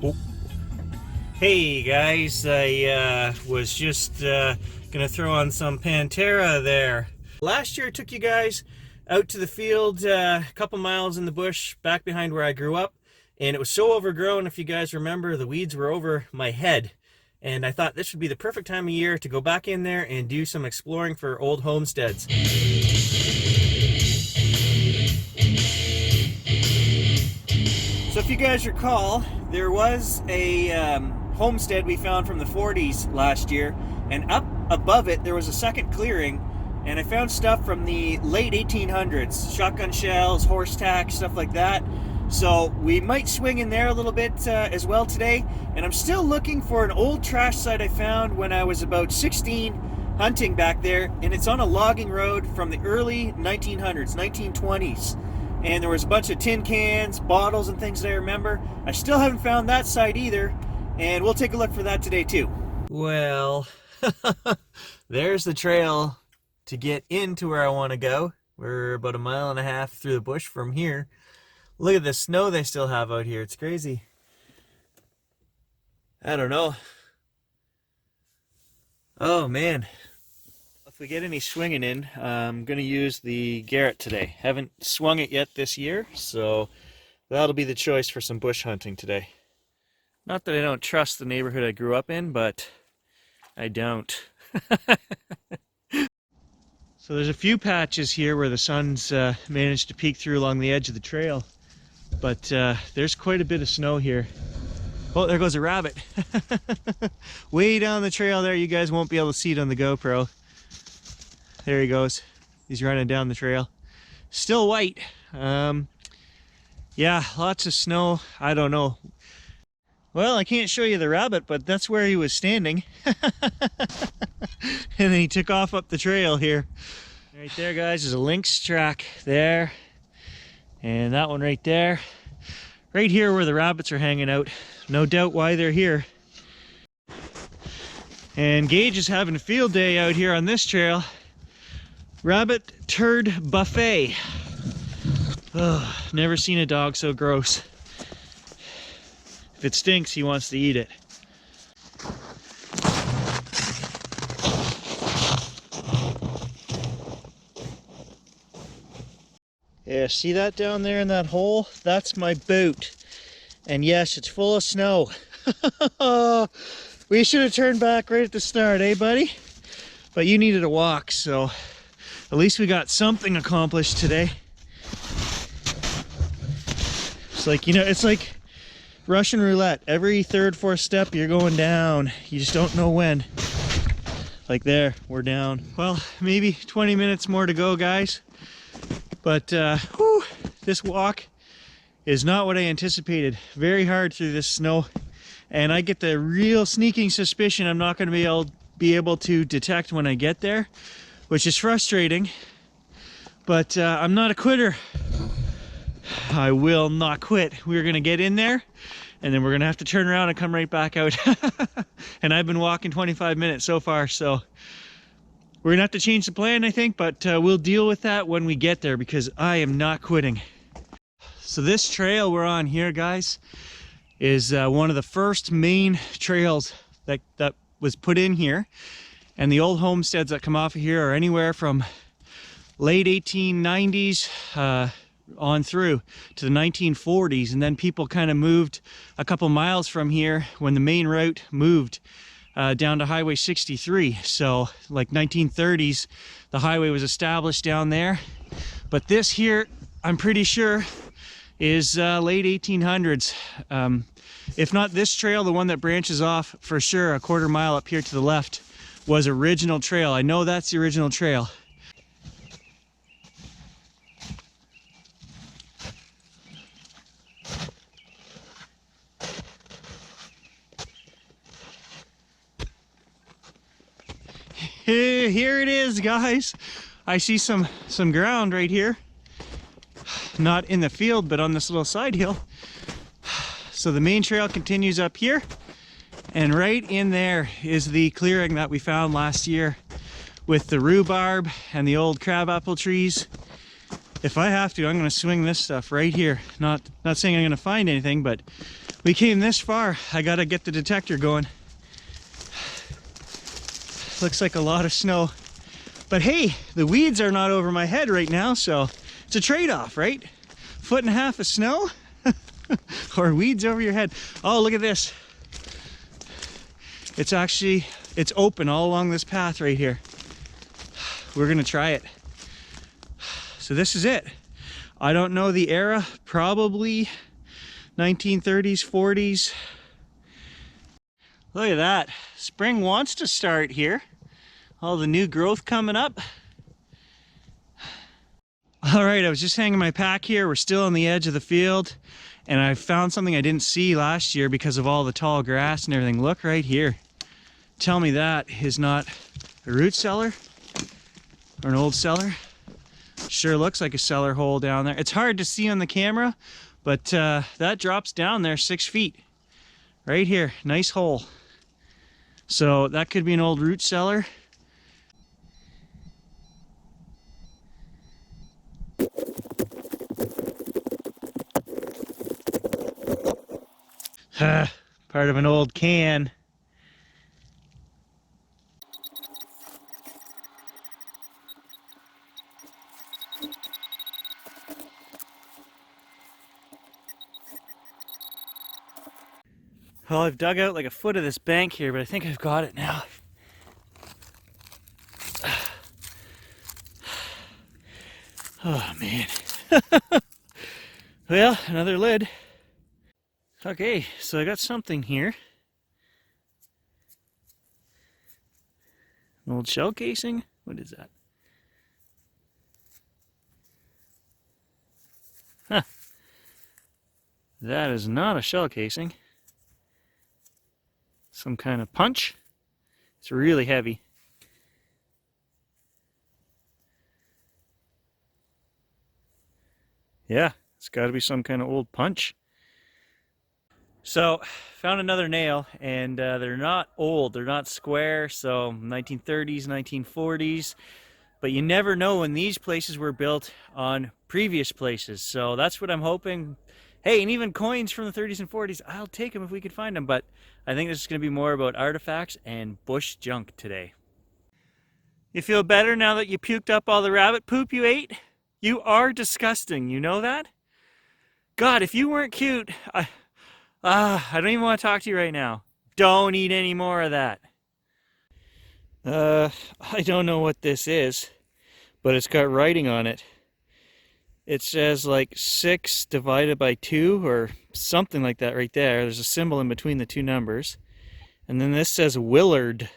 Oh. Hey guys, I was just gonna throw on some Pantera there. Last year I took you guys out to the field a couple miles in the bush back behind where I grew up, and it was so overgrown. If you guys remember, the weeds were over my head, and I thought this would be the perfect time of year to go back in there and do some exploring for old homesteads. So if you guys recall, there was a homestead we found from the 40s last year, and up above it there was a second clearing, and I found stuff from the late 1800s, shotgun shells, horse tack, stuff like that. So we might swing in there a little bit as well today. And I'm still looking for an old trash site I found when I was about 16 hunting back there, and it's on a logging road from the early 1900s, 1920s. And there was a bunch of tin cans, bottles, and things that I remember. I still haven't found that site either, and we'll take a look for that today too. Well, there's the trail to get into where I want to go. We're about 1.5 miles through the bush from here. Look at the snow they still have out here. It's crazy. I don't know. Oh man. If we get any swinging in, I'm going to use the Garrett today. Haven't swung it yet this year, so that'll be the choice for some bush hunting today. Not that I don't trust the neighborhood I grew up in, but I don't. So there's a few patches here where the sun's managed to peek through along the edge of the trail, but there's quite a bit of snow here. Oh, there goes a rabbit. Way down the trail there. You guys won't be able to see it on the GoPro. There he goes. He's running down the trail. Still white. Yeah, lots of snow. I don't know. Well, I can't show you the rabbit, but that's where he was standing. And then he took off up the trail here. Right there, guys, is a lynx track there. And that one right there. Right here where the rabbits are hanging out. No doubt why they're here. And Gage is having a field day out here on this trail. Rabbit turd buffet. Oh, never seen a dog so gross. If it stinks, he wants to eat it. Yeah, see that down there in that hole? That's my boot. And yes, it's full of snow. We should have turned back right at the start, eh, buddy? But you needed a walk, so at least we got something accomplished today. It's like, you know, it's like Russian roulette. Every third, fourth step, you're going down. You just don't know when. Like there, we're down. Well, maybe 20 minutes more to go, guys. But whew, this walk is not what I anticipated. Very hard through this snow. And I get the real sneaking suspicion I'm not going to be able to detect when I get there, which is frustrating. But I'm not a quitter. I will not quit. We're going to get in there, and then we're going to have to turn around and come right back out. And I've been walking 25 minutes so far, so we're going to have to change the plan, I think, but we'll deal with that when we get there because I am not quitting. So this trail we're on here, guys, is one of the first main trails that was put in here. And the old homesteads that come off of here are anywhere from late 1890s on through to the 1940s. And then people kind of moved a couple miles from here when the main route moved down to Highway 63. So like 1930s, the highway was established down there. But this here, I'm pretty sure, is late 1800s. If not this trail, the one that branches off for sure a quarter mile up here to the left was original trail. I know that's the original trail. Here it is, guys. I see some ground right here. Not in the field, but on this little side hill. So the main trail continues up here, and right in there is the clearing that we found last year with the rhubarb and the old crabapple trees. If I have to, I'm going to swing this stuff right here. Not saying I'm going to find anything, but We came this far. I gotta get the detector going. Looks like a lot of snow. But hey, the weeds are not over my head right now, so it's a trade-off, right? 1.5 feet of snow or weeds over your head. Oh, look at this. It's open all along this path right here. We're gonna try it. So this is it. I don't know the era, probably 1930s, 40s. Look at that. Spring wants to start here. All the new growth coming up. All right, I was just hanging my pack here. We're still on the edge of the field, and I found something I didn't see last year because of all the tall grass and everything. Look right here. Tell me that is not a root cellar or an old cellar. Sure looks like a cellar hole down there. It's hard to see on the camera, but that drops down there 6 feet. Right here, nice hole. So that could be an old root cellar. Part of an old can. Well, I've dug out like a foot of this bank here, but I think I've got it now. Oh man. Well, another lid. Okay, so I got something here. An old shell casing? What is that? Huh. That is not a shell casing. Some kind of punch. It's really heavy. Yeah, it's got to be some kind of old punch. So, found another nail, and they're not old, they're not square, so 1930s, 1940s, but you never know when these places were built on previous places, so that's what I'm hoping. Hey, and even coins from the 30s and 40s, I'll take them if we could find them, but I think this is going to be more about artifacts and bush junk today. You feel better now that you puked up all the rabbit poop you ate? You are disgusting, you know that? God, if you weren't cute, I don't even want to talk to you right now. Don't eat any more of that. I don't know what this is, but it's got writing on it. It says like 6 divided by 2 or something like that right there. There's a symbol in between the two numbers. And then this says Willard.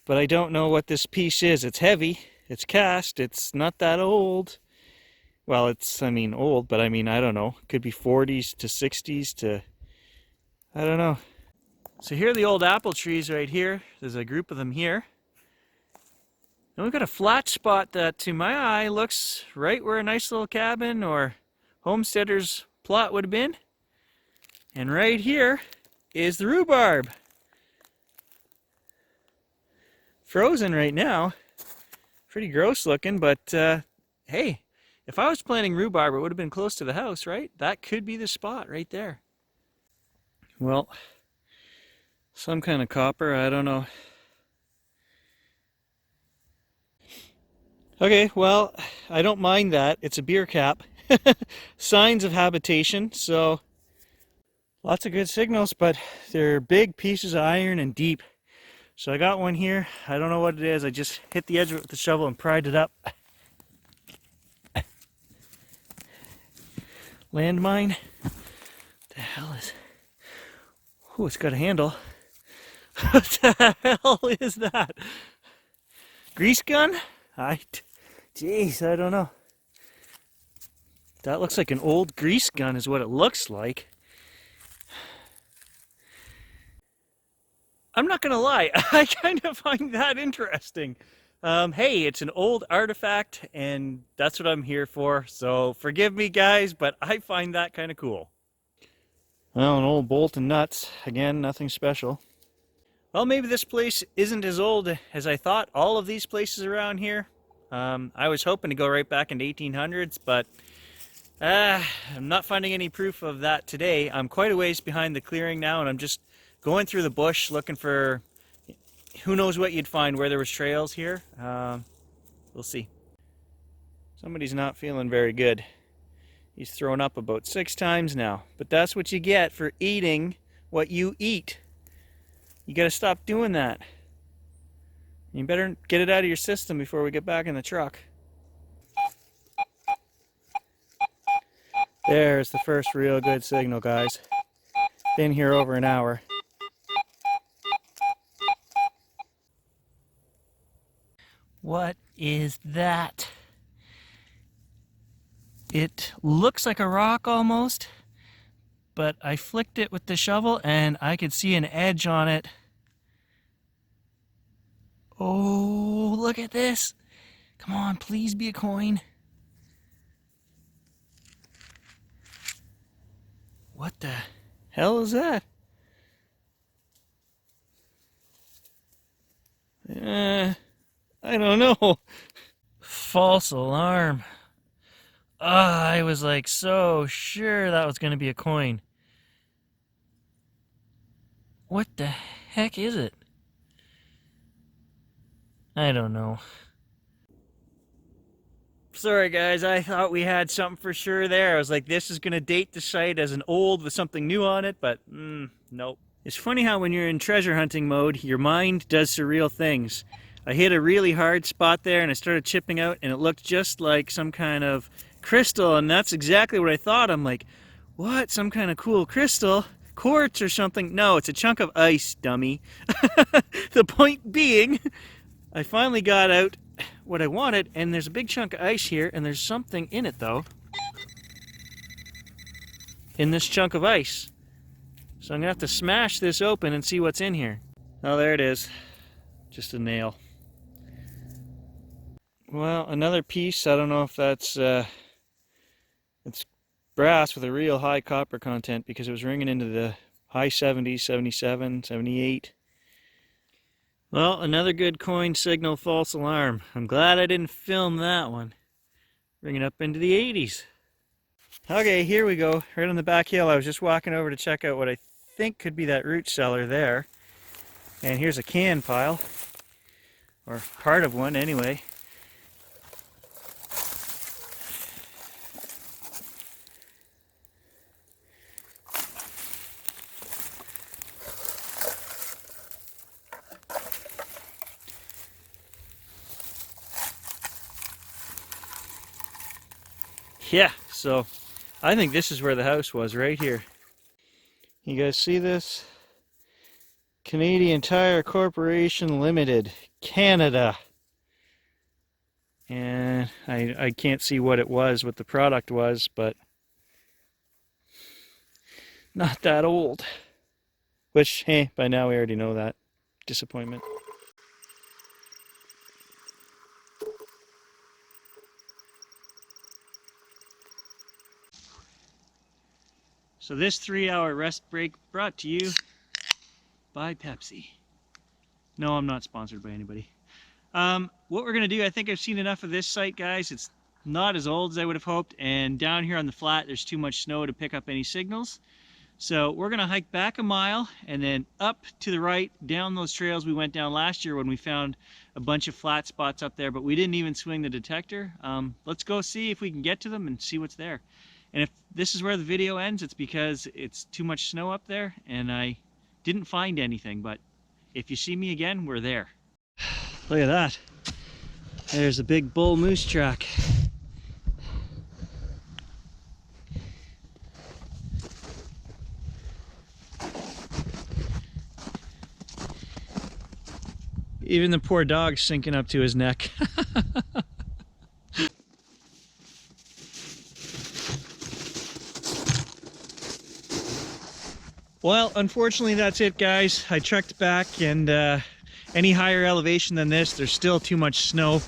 But I don't know what this piece is. It's heavy. It's cast. It's not that old. Well, it's, I mean, old, but I mean, I don't know. It could be 40s to 60s to... I don't know. So here are the old apple trees right here. There's a group of them here. And we've got a flat spot that, to my eye, looks right where a nice little cabin or homesteader's plot would have been. And right here is the rhubarb. Frozen right now. Pretty gross looking, but hey, if I was planting rhubarb, it would have been close to the house, right? That could be the spot right there. Well, some kind of copper, I don't know. Okay, well, I don't mind that. It's a beer cap. Signs of habitation, so lots of good signals, but they're big pieces of iron and deep. So I got one here. I don't know what it is. I just hit the edge of it with the shovel and pried it up. Landmine? What the hell is... Oh, it's got a handle. What the hell is that? Grease gun? Jeez, I don't know. That looks like an old grease gun is what it looks like. I'm not gonna lie, I kind of find that interesting. Hey, it's an old artifact and that's what I'm here for. So forgive me guys, but I find that kind of cool. Well, an old bolt and nuts. Again, nothing special. Well, maybe this place isn't as old as I thought. All of these places around here. I was hoping to go right back into 1800s, but I'm not finding any proof of that today. I'm quite a ways behind the clearing now, and I'm just going through the bush looking for who knows what you'd find where there was trails here. We'll see. Somebody's not feeling very good. He's thrown up about 6 times now, but that's what you get for eating what you eat. You gotta stop doing that. You better get it out of your system before we get back in the truck. There's the first real good signal, guys. Been here over an hour. What is that? It looks like a rock almost, but I flicked it with the shovel and I could see an edge on it. Oh, look at this. Come on, please be a coin. What the hell is that? I don't know. False alarm. I was like so sure that was going to be a coin. What the heck is it? I don't know. Sorry guys, I thought we had something for sure there. I was like, this is going to date the site as an old with something new on it, but nope. It's funny how when you're in treasure hunting mode, your mind does surreal things. I hit a really hard spot there and I started chipping out and it looked just like some kind of crystal, and that's exactly what I thought. I'm like, what? Some kind of cool crystal? Quartz or something? No, it's a chunk of ice, dummy. The point being, I finally got out what I wanted, and there's a big chunk of ice here, and there's something in it though. In this chunk of ice. So I'm gonna have to smash this open and see what's in here. Oh, there it is. Just a nail. Well, another piece. I don't know if that's it's brass with a real high copper content because it was ringing into the high 70s, 77, 78. Well, another good coin signal false alarm. I'm glad I didn't film that one. Ringing up into the 80s. Okay, here we go. Right on the back hill. I was just walking over to check out what I think could be that root cellar there. And here's a can pile. Or part of one anyway. Yeah, so I think this is where the house was, right here. You guys see this? Canadian Tire Corporation Limited, Canada. And I can't see what it was, what the product was, but not that old. Which, hey, by now we already know that. Disappointment. So this 3-hour rest break brought to you by Pepsi. No, I'm not sponsored by anybody. What we're going to do, I think I've seen enough of this site, guys. It's not as old as I would have hoped, and down here on the flat there's too much snow to pick up any signals. So we're going to hike back a mile and then up to the right down those trails we went down last year when we found a bunch of flat spots up there, but we didn't even swing the detector. Let's go see if we can get to them and see what's there. And if this is where the video ends, it's because it's too much snow up there and I didn't find anything, but if you see me again, we're there. Look at that. There's a big bull moose track. Even the poor dog's sinking up to his neck. Well, unfortunately that's it, guys. I trekked back, and any higher elevation than this, there's still too much snow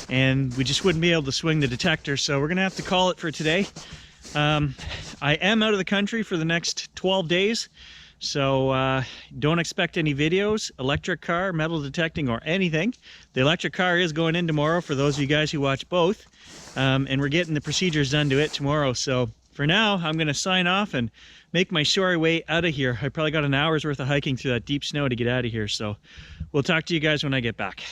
and we just wouldn't be able to swing the detector, so we're gonna have to call it for today. I am out of the country for the next 12 days, So don't expect any videos, electric car, metal detecting, or anything. The electric car is going in tomorrow for those of you guys who watch both. And we're getting the procedures done to it tomorrow. So for now, I'm going to sign off and make my shorey way out of here. I probably got an hour's worth of hiking through that deep snow to get out of here. So we'll talk to you guys when I get back.